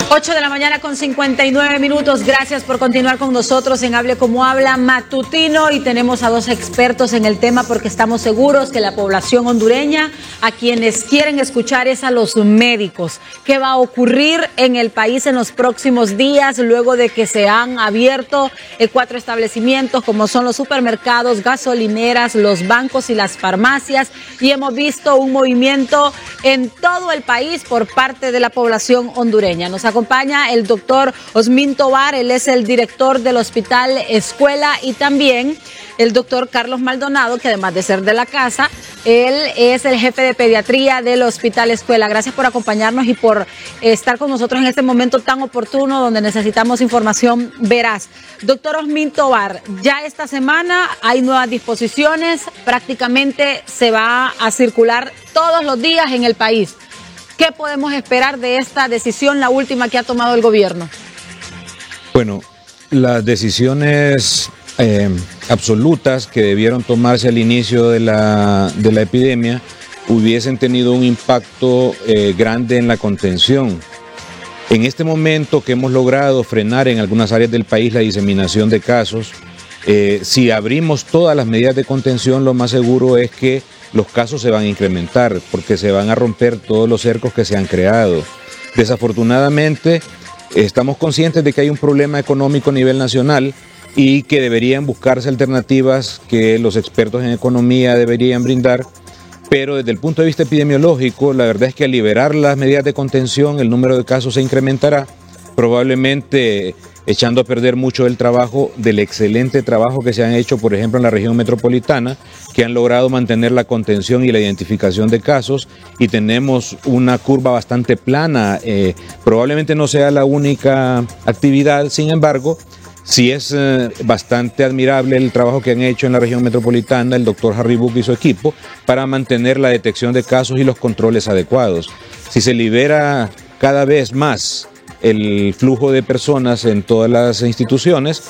8 de la mañana con 59 minutos. Gracias por continuar con nosotros en Hable Como Habla Matutino, y tenemos a dos expertos en el tema porque estamos seguros que la población hondureña, a quienes quieren escuchar, es a los médicos. ¿Qué va a ocurrir en el país en los próximos días luego de que se han abierto 4 establecimientos como son los supermercados, gasolineras, los bancos y las farmacias? Y hemos visto un movimiento en todo el país por parte de la población hondureña. Nos acompaña el doctor Osmin Tobar, él es el director del Hospital Escuela, y también el doctor Carlos Maldonado, que además de ser de la casa, él es el jefe de pediatría del Hospital Escuela. Gracias por acompañarnos y por estar con nosotros en este momento tan oportuno donde necesitamos información veraz. Doctor Osmin Tobar, ya esta semana hay nuevas disposiciones, prácticamente se va a circular todos los días en el país. ¿Qué podemos esperar de esta decisión, la última que ha tomado el gobierno? Bueno, las decisiones absolutas que debieron tomarse al inicio de la epidemia hubiesen tenido un impacto grande en la contención. En este momento que hemos logrado frenar en algunas áreas del país la diseminación de casos, si abrimos todas las medidas de contención, lo más seguro es que los casos se van a incrementar porque se van a romper todos los cercos que se han creado. Desafortunadamente, estamos conscientes de que hay un problema económico a nivel nacional y que deberían buscarse alternativas que los expertos en economía deberían brindar, pero desde el punto de vista epidemiológico, la verdad es que al liberar las medidas de contención, el número de casos se incrementará, probablemente echando a perder mucho del excelente trabajo que se han hecho, por ejemplo, en la región metropolitana, que han logrado mantener la contención y la identificación de casos, y tenemos una curva bastante plana. Probablemente no sea la única actividad, sin embargo, sí es bastante admirable el trabajo que han hecho en la región metropolitana el doctor Harry Buck y su equipo para mantener la detección de casos y los controles adecuados. Si se libera cada vez más el flujo de personas en todas las instituciones,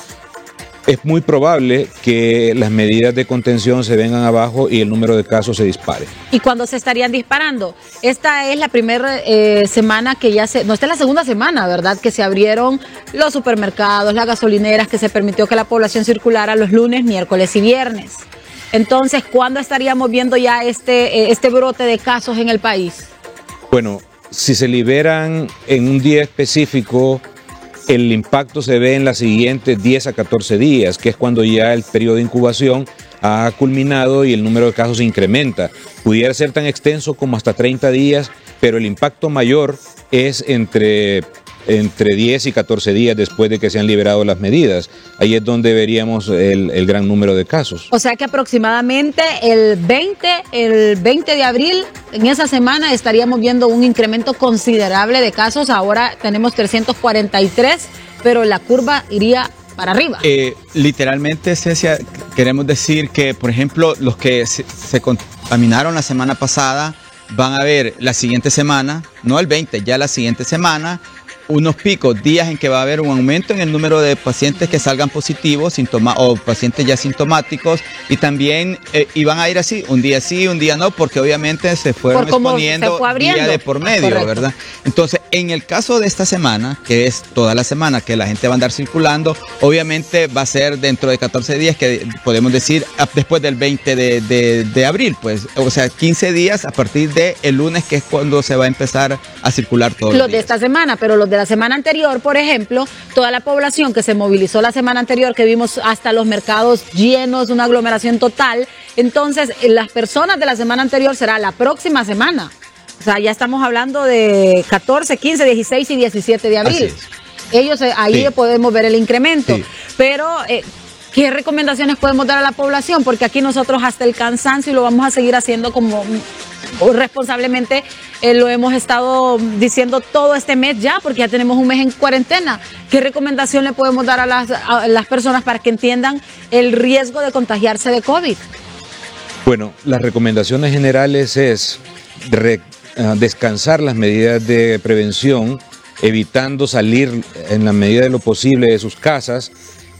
es muy probable que las medidas de contención se vengan abajo y el número de casos se dispare. ¿Y cuándo se estarían disparando? Esta es la primera semana que esta es la segunda semana, ¿verdad?, que se abrieron los supermercados, las gasolineras, que se permitió que la población circulara los lunes, miércoles y viernes. Entonces, ¿cuándo estaríamos viendo ya este brote de casos en el país? Bueno, si se liberan en un día específico, el impacto se ve en las siguientes 10 a 14 días, que es cuando ya el periodo de incubación ha culminado y el número de casos se incrementa. Pudiera ser tan extenso como hasta 30 días, pero el impacto mayor es entre 10 y 14 días después de que se han liberado las medidas. Ahí es donde veríamos el gran número de casos. O sea que aproximadamente el 20 de abril, en esa semana, estaríamos viendo un incremento considerable de casos. Ahora tenemos 343, pero la curva iría para arriba. Literalmente, Cecia, queremos decir que, por ejemplo, los que se contaminaron la semana pasada van a ver la siguiente semana, no el 20, ya la siguiente semana, unos picos, días en que va a haber un aumento en el número de pacientes que salgan positivos o pacientes ya sintomáticos, y también van a ir así, un día sí, un día no, porque obviamente se fueron exponiendo día de por medio, correcto, ¿verdad? Entonces, en el caso de esta semana, que es toda la semana que la gente va a andar circulando, obviamente va a ser dentro de 14 días, que podemos decir después del 20 de abril, pues, o sea, 15 días a partir del lunes, que es cuando se va a empezar a circular todo. Los de esta semana, pero los de la semana anterior, por ejemplo, toda la población que se movilizó la semana anterior, que vimos hasta los mercados llenos, una aglomeración total, entonces las personas de la semana anterior será la próxima semana. O sea, ya estamos hablando de 14, 15, 16 y 17 de abril. Ellos ahí sí podemos ver el incremento. Sí. Pero, ¿qué recomendaciones podemos dar a la población? Porque aquí nosotros hasta el cansancio, y lo vamos a seguir haciendo como responsablemente, lo hemos estado diciendo todo este mes ya, porque ya tenemos un mes en cuarentena. ¿Qué recomendación le podemos dar a las personas para que entiendan el riesgo de contagiarse de COVID? Bueno, las recomendaciones generales es descansar las medidas de prevención, evitando salir en la medida de lo posible de sus casas.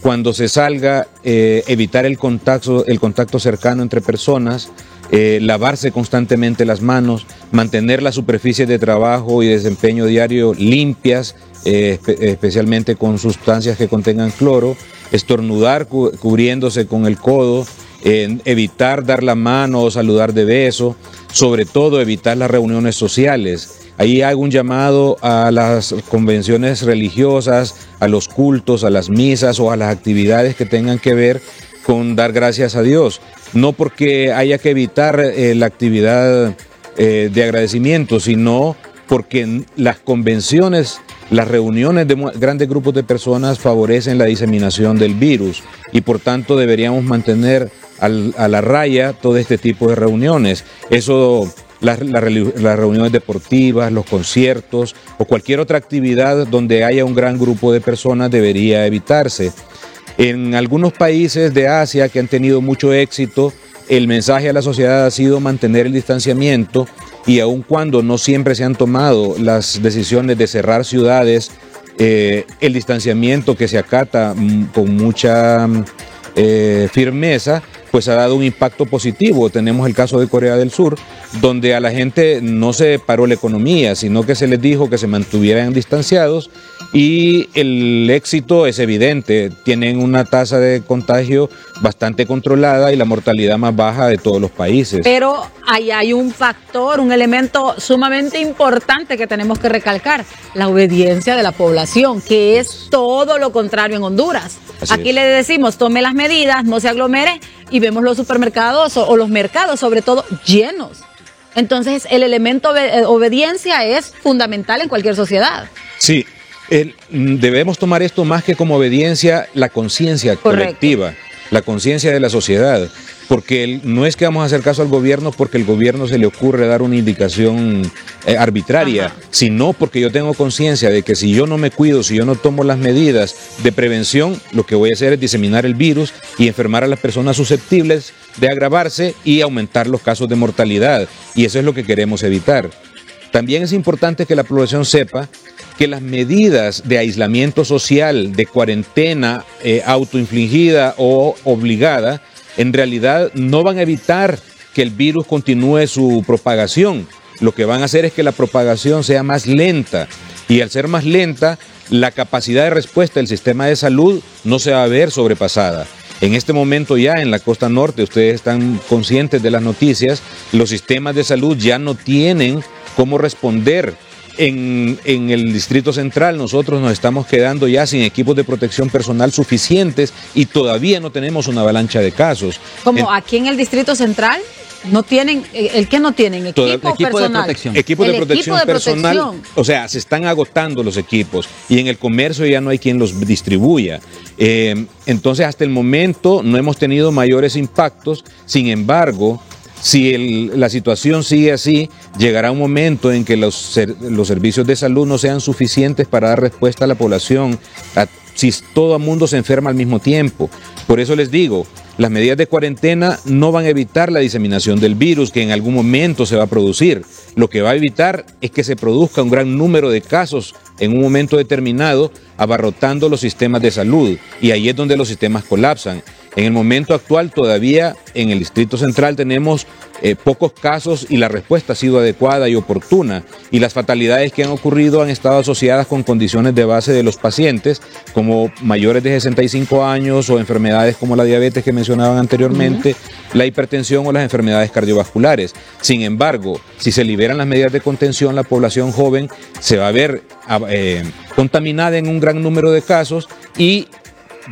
Cuando se salga, evitar el contacto cercano entre personas, lavarse constantemente las manos, mantener las superficies de trabajo y desempeño diario limpias especialmente con sustancias que contengan cloro, estornudar cubriéndose con el codo, evitar dar la mano o saludar de beso, sobre todo evitar las reuniones sociales. Ahí hago un llamado a las convenciones religiosas, a los cultos, a las misas o a las actividades que tengan que ver con dar gracias a Dios. No porque haya que evitar la actividad de agradecimiento, sino porque las convenciones, las reuniones de grandes grupos de personas favorecen la diseminación del virus y por tanto deberíamos mantener a la raya todo este tipo de reuniones. Eso, las reuniones deportivas, los conciertos o cualquier otra actividad donde haya un gran grupo de personas debería evitarse. En algunos países de Asia que han tenido mucho éxito, el mensaje a la sociedad ha sido mantener el distanciamiento y aun cuando no siempre se han tomado las decisiones de cerrar ciudades, el distanciamiento que se acata con mucha firmeza, pues ha dado un impacto positivo. Tenemos el caso de Corea del Sur, donde a la gente no se paró la economía, sino que se les dijo que se mantuvieran distanciados y el éxito es evidente. Tienen una tasa de contagio bastante controlada y la mortalidad más baja de todos los países. Pero ahí hay un factor, un elemento sumamente importante que tenemos que recalcar, la obediencia de la población, que es todo lo contrario en Honduras. Aquí le decimos, tome las medidas, no se aglomere, y vemos los supermercados o los mercados sobre todo llenos. Entonces el elemento de obediencia es fundamental en cualquier sociedad. Sí, debemos tomar esto más que como obediencia, la conciencia colectiva, la conciencia de la sociedad, porque no es que vamos a hacer caso al gobierno porque el gobierno se le ocurre dar una indicación arbitraria, sino porque yo tengo conciencia de que si yo no me cuido, si yo no tomo las medidas de prevención, lo que voy a hacer es diseminar el virus y enfermar a las personas susceptibles de agravarse y aumentar los casos de mortalidad, y eso es lo que queremos evitar. También es importante que la población sepa que las medidas de aislamiento social, de cuarentena autoinfligida o obligada, en realidad no van a evitar que el virus continúe su propagación. Lo que van a hacer es que la propagación sea más lenta, y al ser más lenta, la capacidad de respuesta del sistema de salud no se va a ver sobrepasada. En este momento ya en la costa norte, ustedes están conscientes de las noticias, los sistemas de salud ya no tienen cómo responder. En el Distrito Central nosotros nos estamos quedando ya sin equipos de protección personal suficientes y todavía no tenemos una avalancha de casos. Como aquí en el Distrito Central no tienen, ¿el qué no tienen? Equipo personal. Equipo de protección personal, o sea, se están agotando los equipos y en el comercio ya no hay quien los distribuya. Entonces hasta el momento no hemos tenido mayores impactos, sin embargo, si la situación sigue así, llegará un momento en que los servicios de salud no sean suficientes para dar respuesta a la población, si todo el mundo se enferma al mismo tiempo. Por eso les digo, las medidas de cuarentena no van a evitar la diseminación del virus que en algún momento se va a producir. Lo que va a evitar es que se produzca un gran número de casos en un momento determinado, abarrotando los sistemas de salud, y ahí es donde los sistemas colapsan. En el momento actual todavía en el Distrito Central tenemos pocos casos y la respuesta ha sido adecuada y oportuna, y las fatalidades que han ocurrido han estado asociadas con condiciones de base de los pacientes como mayores de 65 años o enfermedades como la diabetes que mencionaban anteriormente, la hipertensión o las enfermedades cardiovasculares. Sin embargo, si se liberan las medidas de contención, la población joven se va a ver contaminada en un gran número de casos y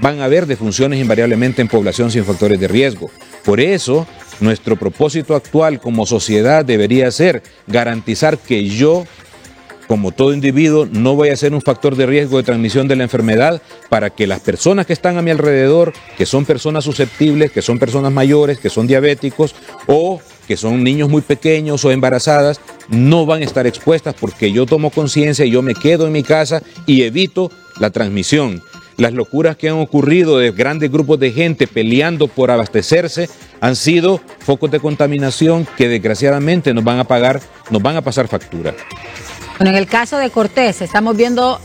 van a haber defunciones invariablemente en población sin factores de riesgo. Por eso, nuestro propósito actual como sociedad debería ser garantizar que yo, como todo individuo, no voy a ser un factor de riesgo de transmisión de la enfermedad para que las personas que están a mi alrededor, que son personas susceptibles, que son personas mayores, que son diabéticos o que son niños muy pequeños o embarazadas, no van a estar expuestas porque yo tomo conciencia y yo me quedo en mi casa y evito la transmisión. Las locuras que han ocurrido de grandes grupos de gente peleando por abastecerse han sido focos de contaminación que desgraciadamente nos van a pasar factura. Bueno, en el caso de Cortés, estamos viendo,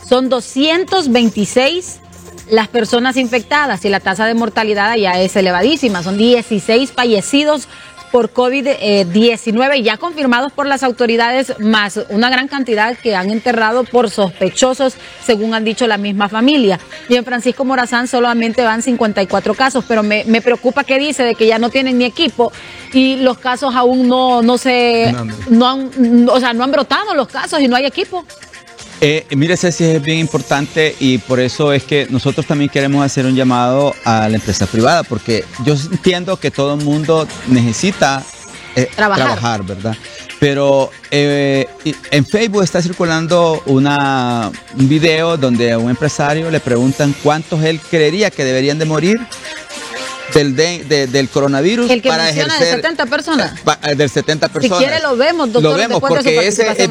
son 226 las personas infectadas y la tasa de mortalidad ya es elevadísima, son 16 fallecidos por COVID-19, ya confirmados por las autoridades, más una gran cantidad que han enterrado por sospechosos, según han dicho la misma familia. Y en Francisco Morazán solamente van 54 casos, pero me preocupa que dice de que ya no tienen ni equipo y los casos aún no han brotado los casos y no hay equipo. Mire, Ceci, es bien importante y por eso es que nosotros también queremos hacer un llamado a la empresa privada, porque yo entiendo que todo el mundo necesita trabajar, ¿verdad? Pero en Facebook está circulando un video donde a un empresario le preguntan cuántos él creería que deberían de morir del coronavirus. El que para menciona ejercer, de 70 personas. Del 70 personas. Si quiere lo vemos, doctor. Lo vemos porque ese es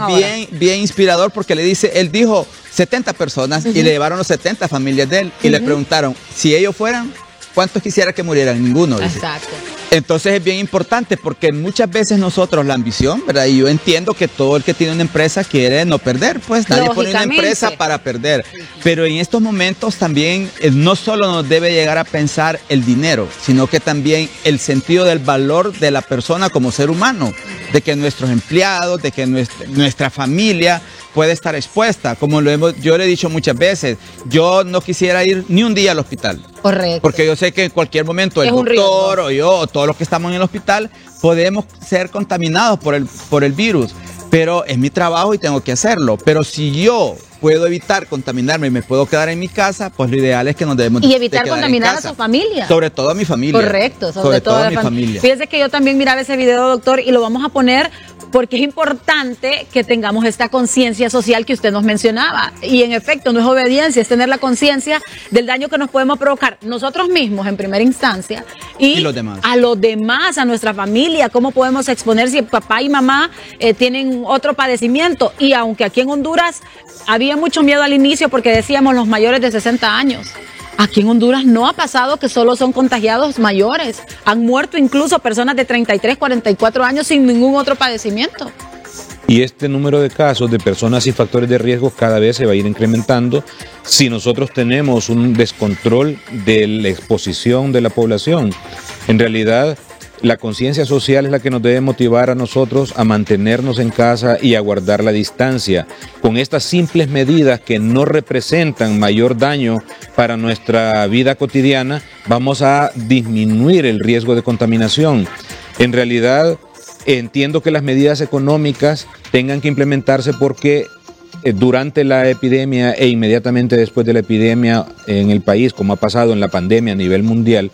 bien inspirador, porque le dice, él dijo 70 personas y le llevaron los 70 familias de él y le preguntaron, si ellos fueran, ¿cuántos quisiera que murieran? Ninguno. Dice. Exacto. Entonces es bien importante porque muchas veces nosotros la ambición, ¿verdad? Y yo entiendo que todo el que tiene una empresa quiere no perder, pues nadie pone una empresa para perder. Pero en estos momentos también no solo nos debe llegar a pensar el dinero, sino que también el sentido del valor de la persona como ser humano, de que nuestros empleados, de que nuestra familia puede estar expuesta, como yo le he dicho muchas veces, yo no quisiera ir ni un día al hospital. Correcto. Porque yo sé que en cualquier momento el doctor o yo o todos los que estamos en el hospital podemos ser contaminados por el virus, pero es mi trabajo y tengo que hacerlo. Pero si yo puedo evitar contaminarme y me puedo quedar en mi casa, pues lo ideal es que nos debemos y evitar contaminar a su familia. Sobre todo a mi familia. Correcto, sobre todo a mi familia. Fíjese que yo también miraba ese video, doctor, y lo vamos a poner porque es importante que tengamos esta conciencia social que usted nos mencionaba. Y en efecto, no es obediencia, es tener la conciencia del daño que nos podemos provocar nosotros mismos en primera instancia y los demás. A los demás, a nuestra familia, cómo podemos exponer si papá y mamá tienen otro padecimiento. Y aunque aquí en Honduras había mucho miedo al inicio porque decíamos los mayores de 60 años. Aquí en Honduras no ha pasado que solo son contagiados mayores. Han muerto incluso personas de 33, 44 años sin ningún otro padecimiento. Y este número de casos de personas y factores de riesgo cada vez se va a ir incrementando si nosotros tenemos un descontrol de la exposición de la población. En realidad, la conciencia social es la que nos debe motivar a nosotros a mantenernos en casa y a guardar la distancia. Con estas simples medidas que no representan mayor daño para nuestra vida cotidiana, vamos a disminuir el riesgo de contaminación. En realidad, entiendo que las medidas económicas tengan que implementarse porque durante la epidemia e inmediatamente después de la epidemia en el país, como ha pasado en la pandemia a nivel mundial,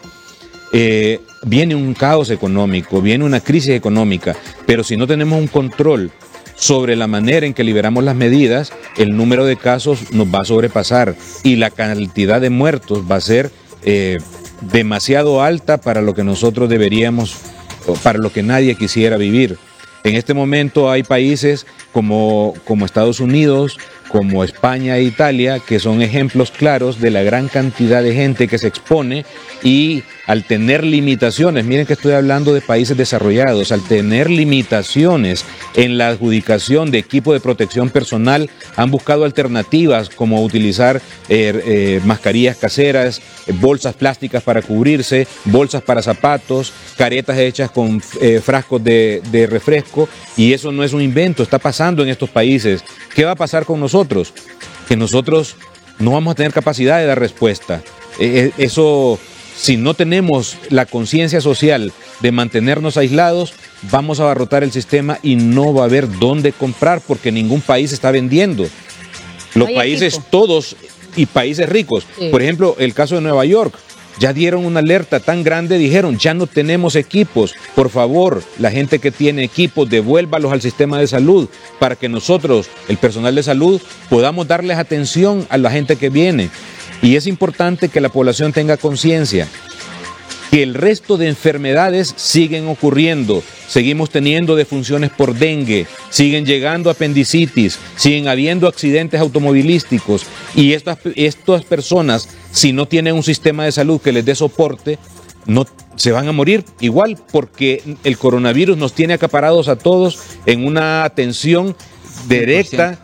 viene un caos económico, viene una crisis económica, pero si no tenemos un control sobre la manera en que liberamos las medidas, el número de casos nos va a sobrepasar y la cantidad de muertos va a ser demasiado alta para lo que nosotros deberíamos, para lo que nadie quisiera vivir. En este momento hay países como Estados Unidos, como España e Italia, que son ejemplos claros de la gran cantidad de gente que se expone y al tener limitaciones, miren que estoy hablando de países desarrollados, al tener limitaciones en la adjudicación de equipo de protección personal, han buscado alternativas como utilizar mascarillas caseras, bolsas plásticas para cubrirse, bolsas para zapatos, caretas hechas con frascos de refresco, y eso no es un invento, está pasando en estos países. ¿Qué va a pasar con nosotros? Que nosotros no vamos a tener capacidad de dar respuesta. Eso, si no tenemos la conciencia social de mantenernos aislados, vamos a abarrotar el sistema y no va a haber dónde comprar porque ningún país está vendiendo. Los países todos y países ricos. Sí. Por ejemplo, el caso de Nueva York. Ya dieron una alerta tan grande, dijeron, ya no tenemos equipos. Por favor, la gente que tiene equipos, devuélvalos al sistema de salud para que nosotros, el personal de salud, podamos darles atención a la gente que viene. Y es importante que la población tenga conciencia que el resto de enfermedades siguen ocurriendo. Seguimos teniendo defunciones por dengue, siguen llegando apendicitis, siguen habiendo accidentes automovilísticos y estas personas, si no tienen un sistema de salud que les dé soporte, no se van a morir igual porque el coronavirus nos tiene acaparados a todos en una atención directa,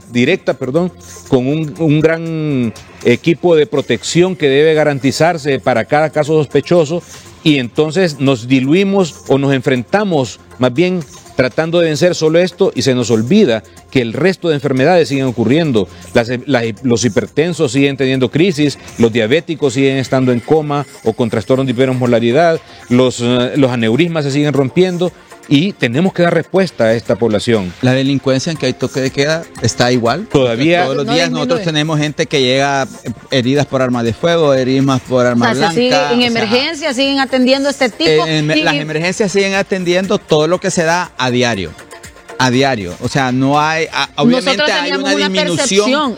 con un gran equipo de protección que debe garantizarse para cada caso sospechoso. y entonces nos diluimos o nos enfrentamos más bien tratando de vencer solo esto y se nos olvida que el resto de enfermedades siguen ocurriendo. Los hipertensos siguen teniendo crisis, los diabéticos siguen estando en coma o con trastornos de hiperosmolaridad, los aneurismas se siguen rompiendo y tenemos que dar respuesta a esta población. La delincuencia en que hay toque de queda está igual. Todavía todos los días nosotros tenemos gente que llega heridas por armas de fuego, heridas por armas blancas. En emergencia siguen atendiendo este tipo. Las emergencias siguen atendiendo todo lo que se da a diario. A diario, o sea, no hay, obviamente hay una disminución,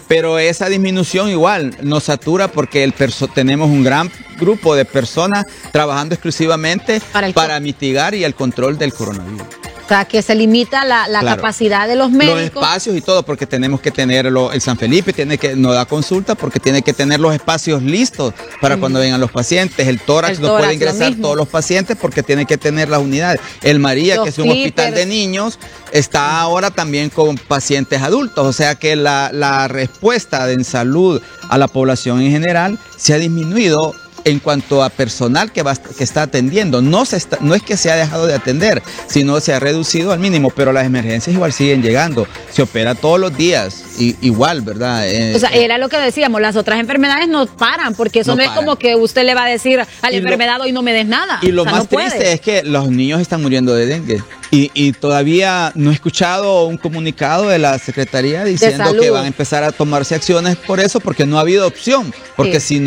pero esa disminución igual nos satura porque tenemos un gran grupo de personas trabajando exclusivamente para mitigar y el control del coronavirus. O sea, que se limita la capacidad de los médicos. Los espacios y todo, porque tenemos que tenerlo. El San Felipe no da consulta porque tiene que tener los espacios listos para cuando vengan los pacientes. El tórax no puede ingresar todos los pacientes porque tiene que tener las unidades. El María, que es un hospital de niños, está ahora también con pacientes adultos. O sea que la respuesta en salud a la población en general se ha disminuido en cuanto a personal que está atendiendo. No es que se ha dejado de atender, sino se ha reducido al mínimo, pero las emergencias igual siguen llegando. Se opera todos los días, igual, ¿verdad? O sea, era lo que decíamos, las otras enfermedades no paran, porque eso no es como que usted le va a decir a la enfermedad hoy no me des nada. Y lo más triste es que los niños están muriendo de dengue. Y todavía no he escuchado un comunicado de la Secretaría diciendo que van a empezar a tomarse acciones por eso, porque no ha habido opción. Porque si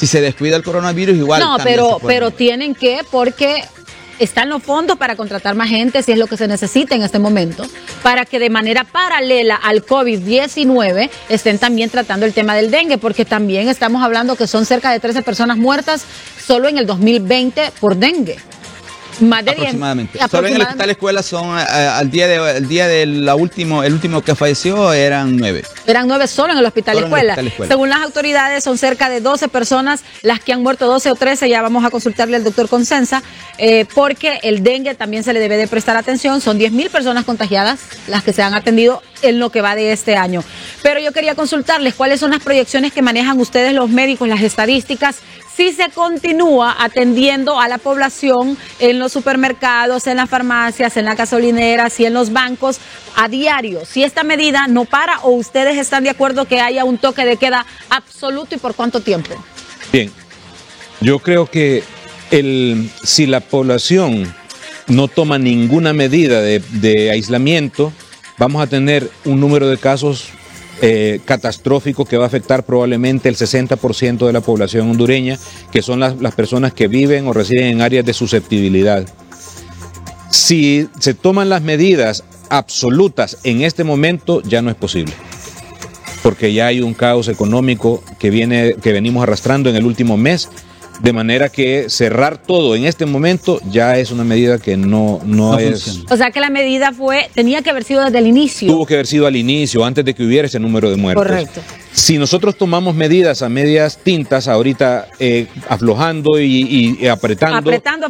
se descuida el coronavirus, igual. No, pero tienen que, porque están los fondos para contratar más gente, si es lo que se necesita en este momento, para que de manera paralela al COVID-19 estén también tratando el tema del dengue, porque también estamos hablando que son cerca de 13 personas muertas solo en el 2020 por dengue. Más de aproximadamente. Solo en el hospital escuela son el último que falleció eran 9. Eran 9 solo en el hospital escuela. Según las autoridades son cerca de 12 personas las que han muerto, 12 o 13, ya vamos a consultarle al doctor Consensa, porque el dengue también se le debe de prestar atención. Son 10,000 personas contagiadas las que se han atendido en lo que va de este año. Pero yo quería consultarles cuáles son las proyecciones que manejan ustedes los médicos, las estadísticas, si se continúa atendiendo a la población en los supermercados, en las farmacias, en las gasolineras y en los bancos a diario. Si esta medida no para o ustedes están de acuerdo que haya un toque de queda absoluto y por cuánto tiempo. Bien, yo creo que si la población no toma ninguna medida de aislamiento, vamos a tener un número de casos catastrófico que va a afectar probablemente el 60% de la población hondureña, que son las personas que viven o residen en áreas de susceptibilidad. Si se toman las medidas absolutas en este momento, ya no es posible, porque ya hay un caos económico que venimos arrastrando en el último mes, de manera que cerrar todo en este momento ya es una medida que no es... Funciona. O sea que la medida tenía que haber sido desde el inicio. Tuvo que haber sido al inicio, antes de que hubiera ese número de muertos. Correcto. Si nosotros tomamos medidas a medias tintas, ahorita aflojando y apretando, apretando.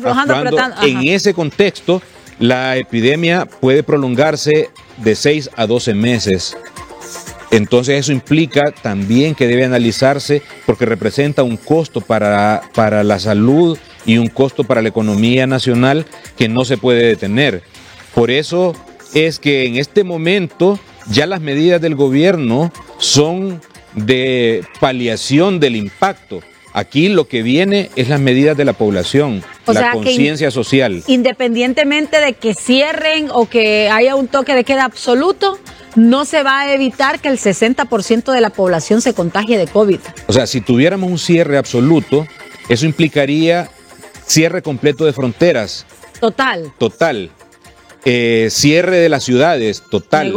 En ese contexto, la epidemia puede prolongarse de 6 a 12 meses. Entonces eso implica también que debe analizarse, porque representa un costo para la salud y un costo para la economía nacional que no se puede detener. Por eso es que en este momento ya las medidas del gobierno son de paliación del impacto. Aquí lo que viene es las medidas de la población, la conciencia social. Independientemente de que cierren o que haya un toque de queda absoluto, no se va a evitar que el 60% de la población se contagie de COVID. O sea, si tuviéramos un cierre absoluto, eso implicaría cierre completo de fronteras. Total. Cierre de las ciudades, total.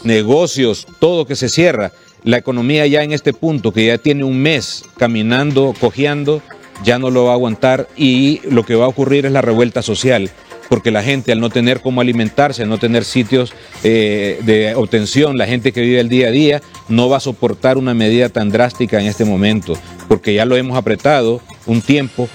Negocios, todo que se cierra. La economía ya en este punto, que ya tiene un mes caminando, cojeando, ya no lo va a aguantar, y lo que va a ocurrir es la revuelta social, porque la gente, al no tener cómo alimentarse, al no tener sitios de obtención, la gente que vive el día a día no va a soportar una medida tan drástica en este momento, porque ya lo hemos apretado un tiempo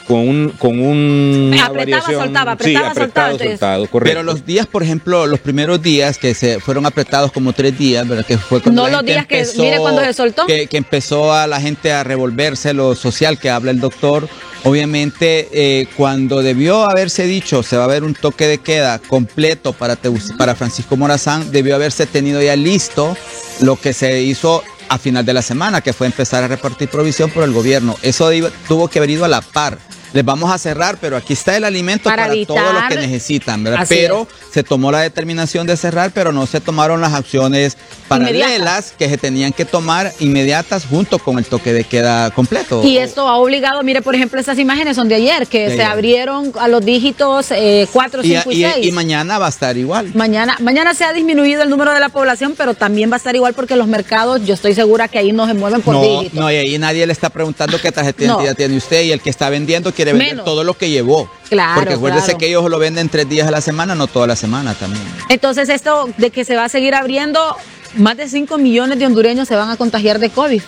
apretaba, variación. soltaba, apretado, entonces, soltado, correcto. Pero los días, por ejemplo, los primeros días que se fueron apretados como 3 días, ¿verdad? Que fue cuando no los días que, mire cuando se soltó. Que empezó a la gente a revolverse lo social que habla el doctor. Obviamente, cuando debió haberse dicho se va a haber un toque de queda completo para Francisco Morazán, debió haberse tenido ya listo lo que se hizo a final de la semana, que fue empezar a repartir provisión por el gobierno. Eso tuvo que haber ido a la par. Les vamos a cerrar, pero aquí está el alimento para todo lo que necesitan, ¿verdad? Pero se tomó la determinación de cerrar, pero no se tomaron las acciones paralelas que se tenían que tomar inmediatas junto con el toque de queda completo. Y esto ha obligado, mire, por ejemplo, estas imágenes son de ayer, que se abrieron a los dígitos 4, 5 y 6. Y mañana va a estar igual. Mañana se ha disminuido el número de la población, pero también va a estar igual porque los mercados, yo estoy segura que ahí no se mueven por dígitos. No, y ahí nadie le está preguntando qué tarjeta de identidad tiene usted, y el que está vendiendo quiere vender todo lo que llevó. Claro, porque acuérdese que ellos lo venden 3 días a la semana, no toda la semana también. Entonces esto de que se va a seguir abriendo, más de 5 millones de hondureños se van a contagiar de COVID.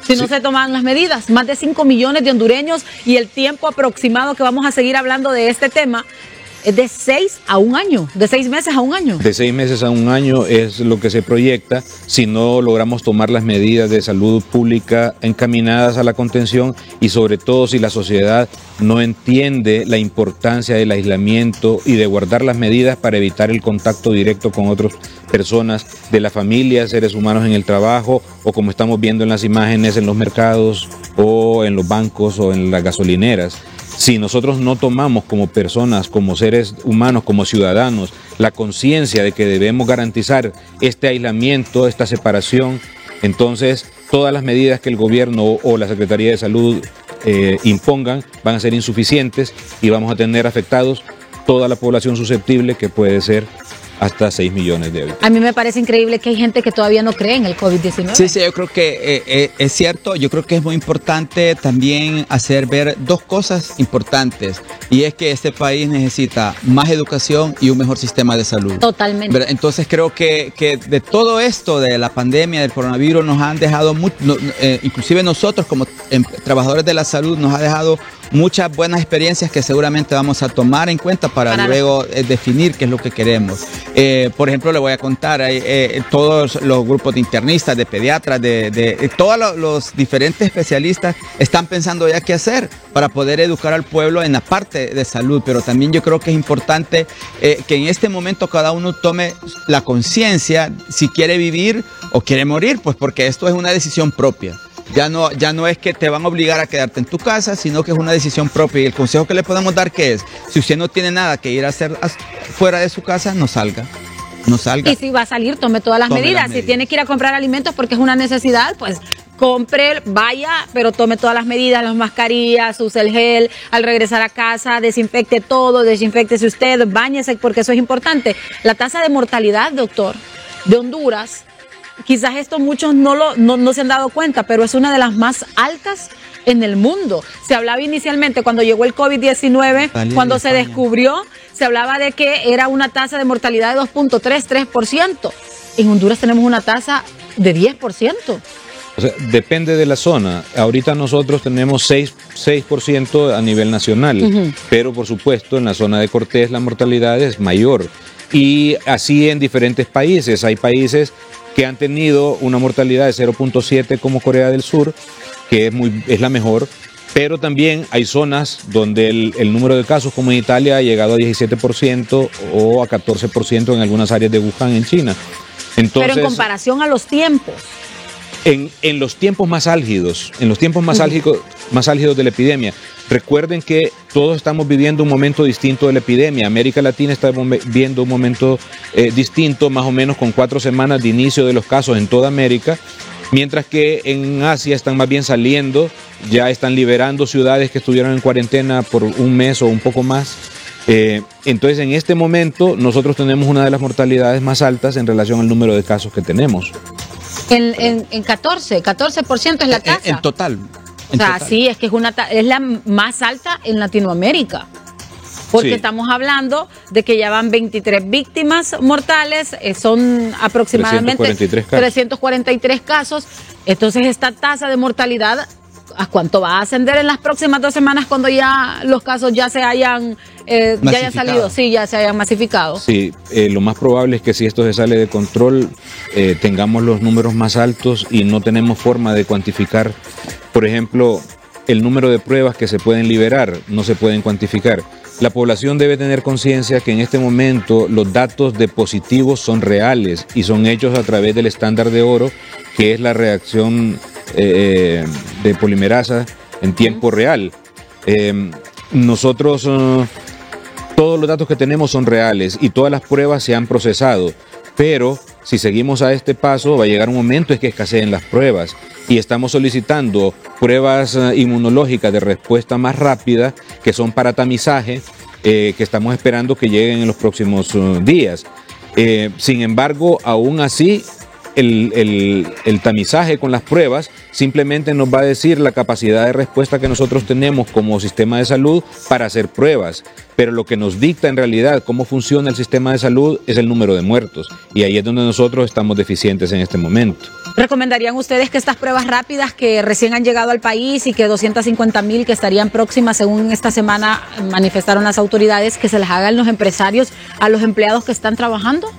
Si no se toman las medidas, más de 5 millones de hondureños, y el tiempo aproximado que vamos a seguir hablando de este tema es de 6 a 1 año, de 6 meses a 1 año. De 6 meses a 1 año es lo que se proyecta si no logramos tomar las medidas de salud pública encaminadas a la contención, y sobre todo si la sociedad no entiende la importancia del aislamiento y de guardar las medidas para evitar el contacto directo con otras personas de la familia, seres humanos en el trabajo, o como estamos viendo en las imágenes, en los mercados o en los bancos o en las gasolineras. Si nosotros no tomamos como personas, como seres humanos, como ciudadanos, la conciencia de que debemos garantizar este aislamiento, esta separación, entonces todas las medidas que el gobierno o la Secretaría de Salud impongan van a ser insuficientes, y vamos a tener afectados toda la población susceptible, que puede ser hasta 6 millones de habitantes. A mí me parece increíble que hay gente que todavía no cree en el COVID-19. Sí, yo creo que es cierto. Yo creo que es muy importante también hacer ver 2 cosas importantes, y es que este país necesita más educación y un mejor sistema de salud. Totalmente. ¿Verdad? Entonces creo que de todo esto de la pandemia, del coronavirus, nos han dejado inclusive nosotros como trabajadores de la salud, nos ha dejado muchas buenas experiencias que seguramente vamos a tomar en cuenta para luego definir qué es lo que queremos. Por ejemplo, le voy a contar, todos los grupos de internistas, de pediatras, de todos los diferentes especialistas están pensando ya qué hacer para poder educar al pueblo en la parte de salud, pero también yo creo que es importante que en este momento cada uno tome la conciencia si quiere vivir o quiere morir, pues porque esto es una decisión propia. Ya no es que te van a obligar a quedarte en tu casa, sino que es una decisión propia. Y el consejo que le podemos dar, que es, si usted no tiene nada que ir a hacer fuera de su casa, no salga. No salga. Y si va a salir, tome todas las medidas. Si tiene que ir a comprar alimentos porque es una necesidad, pues compre, vaya, pero tome todas las medidas, las mascarillas, use el gel, al regresar a casa, desinfecte todo, desinféctese usted, báñese, porque eso es importante. La tasa de mortalidad, doctor, de Honduras, quizás esto muchos no se han dado cuenta, pero es una de las más altas en el mundo. Se hablaba inicialmente cuando llegó el COVID-19, cuando se descubrió, se hablaba de que era una tasa de mortalidad de 2.3%. En Honduras tenemos una tasa de 10%. O sea, depende de la zona. Ahorita nosotros tenemos 6% a nivel nacional, pero por supuesto en la zona de Cortés la mortalidad es mayor. Y así en diferentes países. Hay países que han tenido una mortalidad de 0.7 como Corea del Sur, que es la mejor, pero también hay zonas donde el número de casos, como en Italia, ha llegado a 17% o a 14% en algunas áreas de Wuhan, en China. Entonces, pero en comparación a los tiempos. En los tiempos más álgidos, más álgidos de la epidemia. Recuerden que todos estamos viviendo un momento distinto de la epidemia. América Latina está viviendo un momento distinto, más o menos con 4 semanas de inicio de los casos en toda América, mientras que en Asia están más bien saliendo, ya están liberando ciudades que estuvieron en cuarentena por 1 mes o un poco más. Entonces, en este momento, nosotros tenemos una de las mortalidades más altas en relación al número de casos que tenemos. En 14% es la tasa. En total. O sea, sí, es que es la más alta en Latinoamérica. Porque estamos hablando de que ya van 23 víctimas mortales, son aproximadamente 343 casos. Entonces, esta tasa de mortalidad ¿A cuánto va a ascender en las próximas 2 semanas cuando ya los casos ya se hayan, ya hayan salido? Sí, ya se hayan masificado. Sí, lo más probable es que si esto se sale de control, tengamos los números más altos y no tenemos forma de cuantificar, por ejemplo, el número de pruebas que se pueden liberar, no se pueden cuantificar. La población debe tener conciencia que en este momento los datos de positivos son reales y son hechos a través del estándar de oro, que es la reacción de polimerasa en tiempo real. Nosotros, todos los datos que tenemos son reales y todas las pruebas se han procesado, pero si seguimos a este paso va a llegar un momento en que escaseen las pruebas y estamos solicitando pruebas inmunológicas de respuesta más rápida que son para tamizaje, que estamos esperando que lleguen en los próximos días. Sin embargo, aún así, el tamizaje con las pruebas simplemente nos va a decir la capacidad de respuesta que nosotros tenemos como sistema de salud para hacer pruebas, pero lo que nos dicta en realidad cómo funciona el sistema de salud es el número de muertos, y ahí es donde nosotros estamos deficientes en este momento. ¿Recomendarían ustedes que estas pruebas rápidas que recién han llegado al país y que 250,000 que estarían próximas, según esta semana manifestaron las autoridades, que se las hagan los empresarios a los empleados que están trabajando?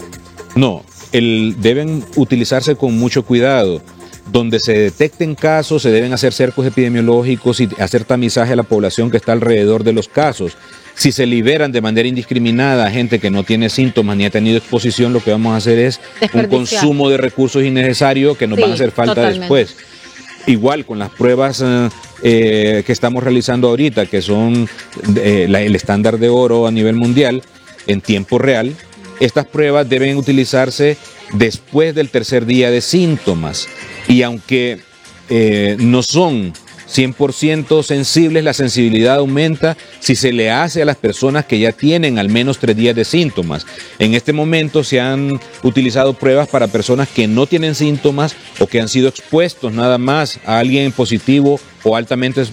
No, deben utilizarse con mucho cuidado. Donde se detecten casos, se deben hacer cercos epidemiológicos y hacer tamizaje a la población que está alrededor de los casos. Si se liberan de manera indiscriminada a gente que no tiene síntomas ni ha tenido exposición, lo que vamos a hacer es un consumo de recursos innecesario que nos van a hacer falta después. Igual con las pruebas que estamos realizando ahorita, que son el estándar de oro a nivel mundial en tiempo real, estas pruebas deben utilizarse después del tercer día de síntomas. Y aunque no son 100% sensibles, la sensibilidad aumenta si se le hace a las personas que ya tienen al menos 3 días de síntomas. En este momento se han utilizado pruebas para personas que no tienen síntomas o que han sido expuestos nada más a alguien positivo o altamente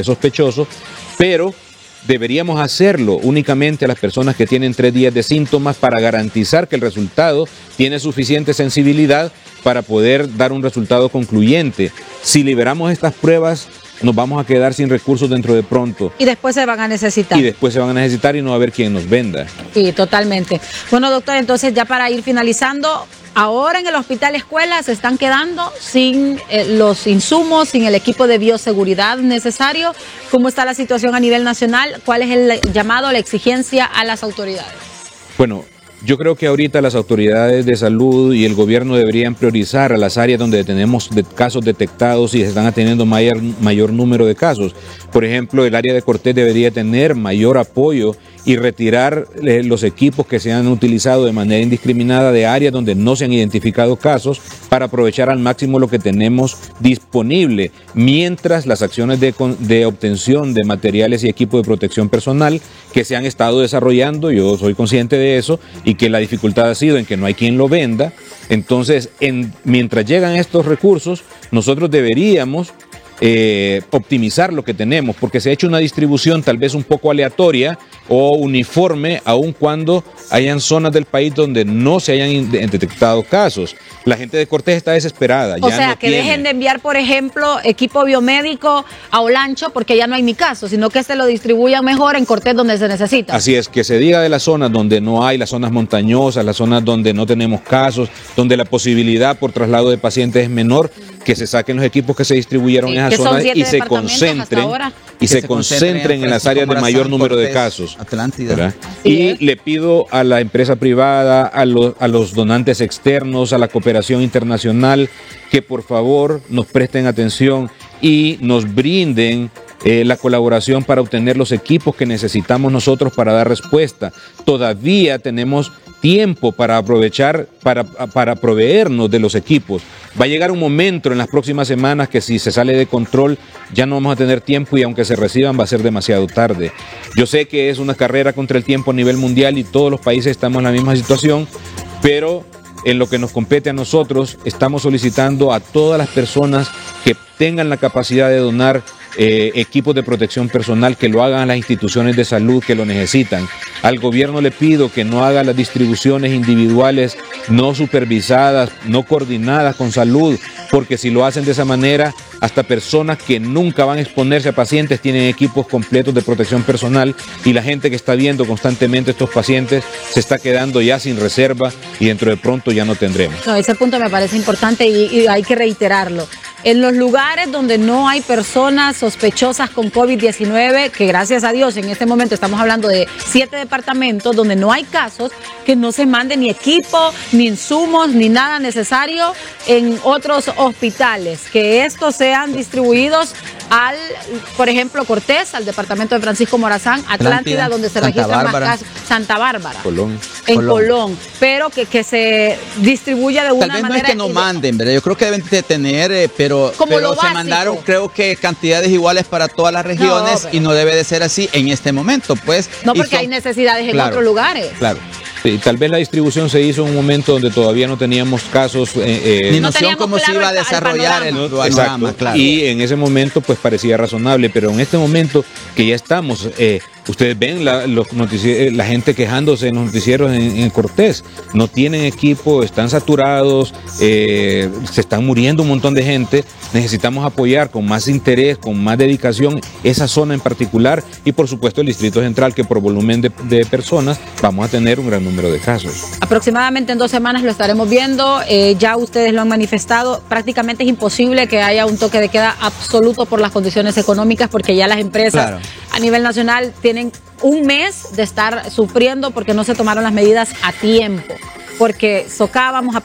sospechoso, pero deberíamos hacerlo únicamente a las personas que tienen 3 días de síntomas para garantizar que el resultado tiene suficiente sensibilidad para poder dar un resultado concluyente. Si liberamos estas pruebas, nos vamos a quedar sin recursos dentro de pronto. Y después se van a necesitar. Y después se van a necesitar y no va a haber quien nos venda. Sí, totalmente. Bueno, doctor, entonces ya para ir finalizando, ahora en el Hospital Escuela se están quedando sin los insumos, sin el equipo de bioseguridad necesario. ¿Cómo está la situación a nivel nacional? ¿Cuál es el llamado, la exigencia a las autoridades? Bueno, yo creo que ahorita las autoridades de salud y el gobierno deberían priorizar a las áreas donde tenemos casos detectados y se están atendiendo mayor número de casos. Por ejemplo, el área de Cortés debería tener mayor apoyo y retirar los equipos que se han utilizado de manera indiscriminada de áreas donde no se han identificado casos para aprovechar al máximo lo que tenemos disponible, mientras las acciones de obtención de materiales y equipo de protección personal que se han estado desarrollando, yo soy consciente de eso, y que la dificultad ha sido en que no hay quien lo venda. Entonces, mientras llegan estos recursos, nosotros deberíamos optimizar lo que tenemos, porque se ha hecho una distribución tal vez un poco aleatoria o uniforme, aun cuando hayan zonas del país donde no se hayan detectado casos. La gente de Cortés está desesperada. O sea, que dejen de enviar, por ejemplo, equipo biomédico a Olancho porque ya no hay ni caso, sino que se lo distribuyan mejor en Cortés donde se necesita. Así es, que se diga de las zonas donde no hay, las zonas montañosas, las zonas donde no tenemos casos, donde la posibilidad por traslado de pacientes es menor, que se saquen los equipos que se distribuyeron en esas zonas y se concentren en las áreas de mayor número de casos. Atlántida. Y le pido a la empresa privada, a los donantes externos, a la cooperación internacional, que por favor nos presten atención y nos brinden la colaboración para obtener los equipos que necesitamos nosotros para dar respuesta. Todavía tenemos tiempo para aprovechar, para proveernos de los equipos. Va a llegar un momento en las próximas semanas que si se sale de control ya no vamos a tener tiempo, y aunque se reciban va a ser demasiado tarde. Yo sé que es una carrera contra el tiempo a nivel mundial y todos los países estamos en la misma situación, pero en lo que nos compete a nosotros estamos solicitando a todas las personas que tengan la capacidad de donar equipos de protección personal, que lo hagan a las instituciones de salud que lo necesitan. Al gobierno le pido que no haga las distribuciones individuales no supervisadas, no coordinadas con salud, porque si lo hacen de esa manera, hasta personas que nunca van a exponerse a pacientes tienen equipos completos de protección personal, y la gente que está viendo constantemente estos pacientes se está quedando ya sin reserva y dentro de pronto ya no tendremos. No, ese punto me parece importante y hay que reiterarlo. En los lugares donde no hay personas sospechosas con COVID-19, que gracias a Dios en este momento estamos hablando de 7 departamentos donde no hay casos, que no se mande ni equipo, ni insumos, ni nada necesario en otros hospitales, que estos sean distribuidos al, por ejemplo, Cortés, al departamento de Francisco Morazán, Atlántida, donde se registran más casos, Santa Bárbara, Colón. En Colón, pero que se distribuya de una manera. Tal vez no es que no manden, ¿verdad? Yo creo que deben de tener, pero se mandaron, creo que cantidades iguales para todas las regiones, y no debe de ser así en este momento, pues. No, porque hay necesidades en otros lugares. Claro. Sí, tal vez la distribución se hizo en un momento donde todavía no teníamos casos. Ni noción cómo se iba a desarrollar el panorama. Claro. Y en ese momento pues parecía razonable, pero en este momento que ya estamos, ustedes ven la gente quejándose en los noticieros en Cortés, no tienen equipo, están saturados, se están muriendo un montón de gente. Necesitamos apoyar con más interés, con más dedicación esa zona en particular, y por supuesto el Distrito Central, que por volumen de personas vamos a tener un gran número de casos. Aproximadamente en 2 semanas lo estaremos viendo, ya ustedes lo han manifestado, prácticamente es imposible que haya un toque de queda absoluto por las condiciones económicas, porque ya las empresas a nivel nacional tienen un mes de estar sufriendo porque no se tomaron las medidas a tiempo, porque socábamos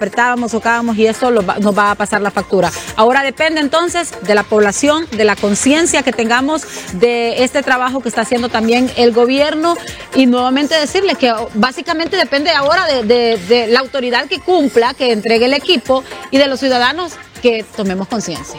y eso nos va a pasar la factura. Ahora depende entonces de la población, de la conciencia que tengamos de este trabajo que está haciendo también el gobierno, y nuevamente decirles que básicamente depende ahora de la autoridad que cumpla, que entregue el equipo, y de los ciudadanos que tomemos conciencia.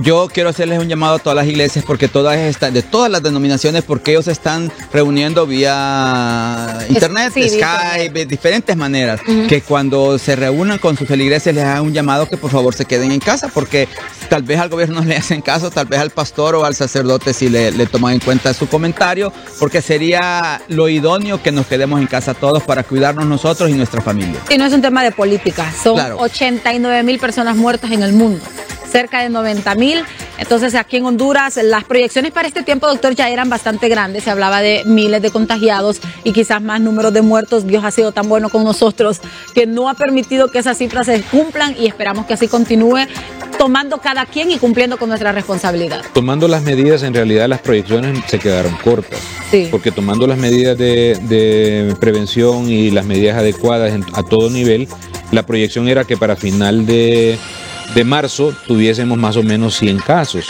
Yo quiero hacerles un llamado a todas las iglesias, porque de todas las denominaciones, porque ellos se están reuniendo vía internet, Skype, diferentes maneras, que cuando se reúnan con sus feligreses les hagan un llamado que por favor se queden en casa, porque tal vez al gobierno no le hacen caso, tal vez al pastor o al sacerdote sí le toman en cuenta su comentario, porque sería lo idóneo que nos quedemos en casa todos para cuidarnos nosotros y nuestra familia. Y no es un tema de política, son 89,000 personas muertas en el mundo, cerca de 90,000. Entonces aquí en Honduras las proyecciones para este tiempo, doctor, ya eran bastante grandes. Se hablaba de miles de contagiados y quizás más números de muertos. Dios ha sido tan bueno con nosotros que no ha permitido que esas cifras se cumplan, y esperamos que así continúe, tomando cada quien y cumpliendo con nuestra responsabilidad. Tomando las medidas, en realidad las proyecciones se quedaron cortas, porque tomando las medidas de prevención y las medidas adecuadas a todo nivel, la proyección era que para final de marzo tuviésemos más o menos 100 casos,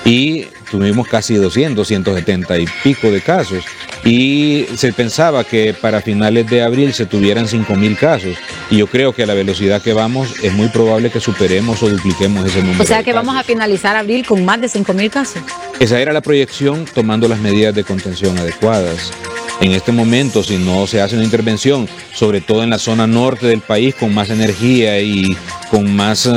y tuvimos casi 270 y pico de casos, y se pensaba que para finales de abril se tuvieran 5,000 casos, y yo creo que a la velocidad que vamos es muy probable que superemos o dupliquemos ese número. O sea que vamos a finalizar abril con más de 5,000 casos. Esa era la proyección, tomando las medidas de contención adecuadas. En este momento, si no se hace una intervención, sobre todo en la zona norte del país, con más energía y con más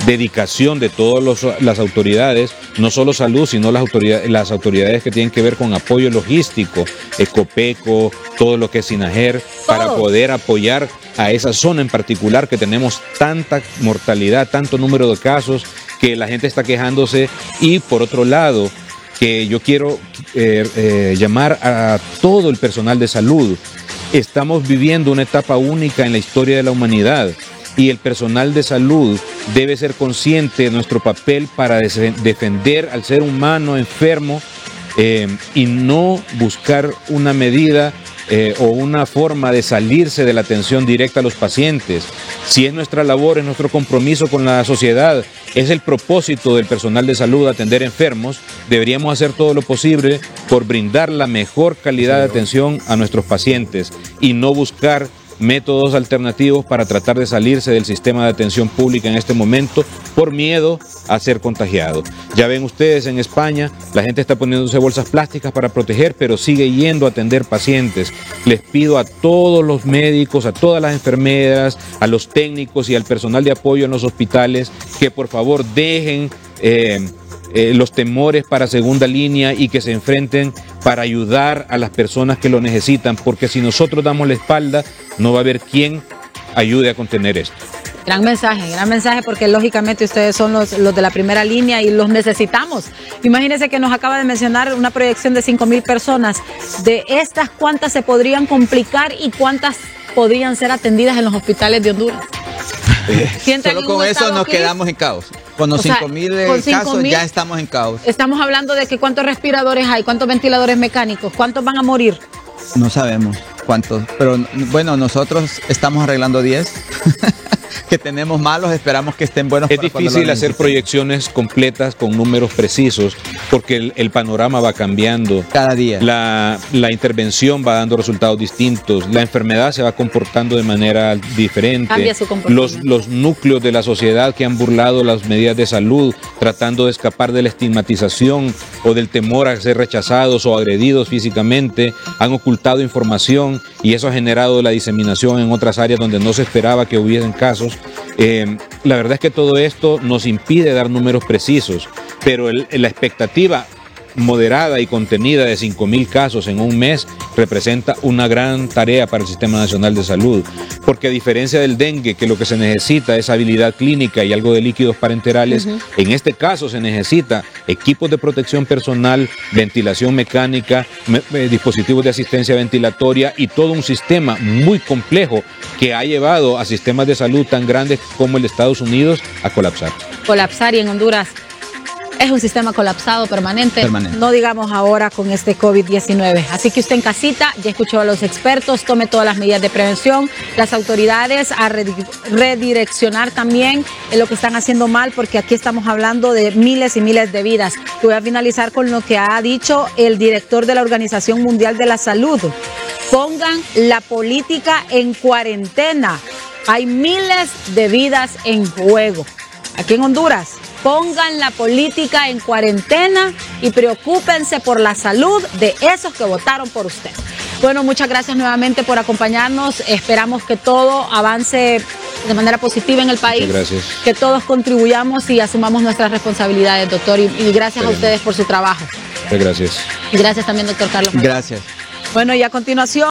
dedicación de todas las autoridades, no solo salud, sino las autoridades que tienen que ver con apoyo logístico, Ecopeco, todo lo que es SINAGER, para poder apoyar a esa zona en particular, que tenemos tanta mortalidad, tanto número de casos, que la gente está quejándose. Y por otro lado, que yo quiero llamar a todo el personal de salud. Estamos viviendo una etapa única en la historia de la humanidad, y el personal de salud debe ser consciente de nuestro papel para defender al ser humano enfermo, y no buscar una medida o una forma de salirse de la atención directa a los pacientes. Si es nuestra labor, es nuestro compromiso con la sociedad, es el propósito del personal de salud atender enfermos, deberíamos hacer todo lo posible por brindar la mejor calidad de atención a nuestros pacientes, y no buscar métodos alternativos para tratar de salirse del sistema de atención pública en este momento por miedo a ser contagiado. Ya ven ustedes, en España la gente está poniéndose bolsas plásticas para proteger, pero sigue yendo a atender pacientes. Les pido a todos los médicos, a todas las enfermeras, a los técnicos y al personal de apoyo en los hospitales que por favor dejen los temores para segunda línea y que se enfrenten para ayudar a las personas que lo necesitan, porque si nosotros damos la espalda, no va a haber quien ayude a contener esto. Gran mensaje, porque lógicamente ustedes son los de la primera línea y los necesitamos. Imagínense que nos acaba de mencionar una proyección de 5,000 personas. De estas, ¿cuántas se podrían complicar y cuántas podrían ser atendidas en los hospitales de Honduras? Solo con eso nos quedamos en caos. Con los 5,000 casos ya estamos en caos. Estamos hablando de que cuántos respiradores hay, cuántos ventiladores mecánicos, cuántos van a morir. No sabemos cuántos, pero bueno, nosotros estamos arreglando 10. Que tenemos malos, esperamos que estén buenos. Es difícil hacer proyecciones completas con números precisos porque el panorama va cambiando. Cada día. La intervención va dando resultados distintos, la enfermedad se va comportando de manera diferente. Cambia su comportamiento. Los núcleos de la sociedad que han burlado las medidas de salud, tratando de escapar de la estigmatización o del temor a ser rechazados o agredidos físicamente, han ocultado información y eso ha generado la diseminación en otras áreas donde no se esperaba que hubiesen casos. La verdad es que todo esto nos impide dar números precisos, pero la expectativa moderada y contenida de 5,000 casos en un mes representa una gran tarea para el Sistema Nacional de Salud, porque a diferencia del dengue, que lo que se necesita es habilidad clínica y algo de líquidos parenterales, en este caso se necesita equipos de protección personal, ventilación mecánica, dispositivos de asistencia ventilatoria y todo un sistema muy complejo que ha llevado a sistemas de salud tan grandes como el de Estados Unidos a colapsar. Colapsar, y en Honduras es un sistema colapsado permanente, no digamos ahora con este COVID-19. Así que usted en casita ya escuchó a los expertos, tome todas las medidas de prevención, las autoridades a redireccionar también en lo que están haciendo mal, porque aquí estamos hablando de miles y miles de vidas. Y voy a finalizar con lo que ha dicho el director de la Organización Mundial de la Salud. Pongan la política en cuarentena. Hay miles de vidas en juego. Aquí en Honduras, pongan la política en cuarentena y preocúpense por la salud de esos que votaron por usted. Bueno, muchas gracias nuevamente por acompañarnos. Esperamos que todo avance de manera positiva en el país. Muchas gracias. Que todos contribuyamos y asumamos nuestras responsabilidades, doctor. Y gracias a ustedes por su trabajo. Muchas gracias. Y gracias también, doctor Carlos. Gracias. Bueno, y a continuación...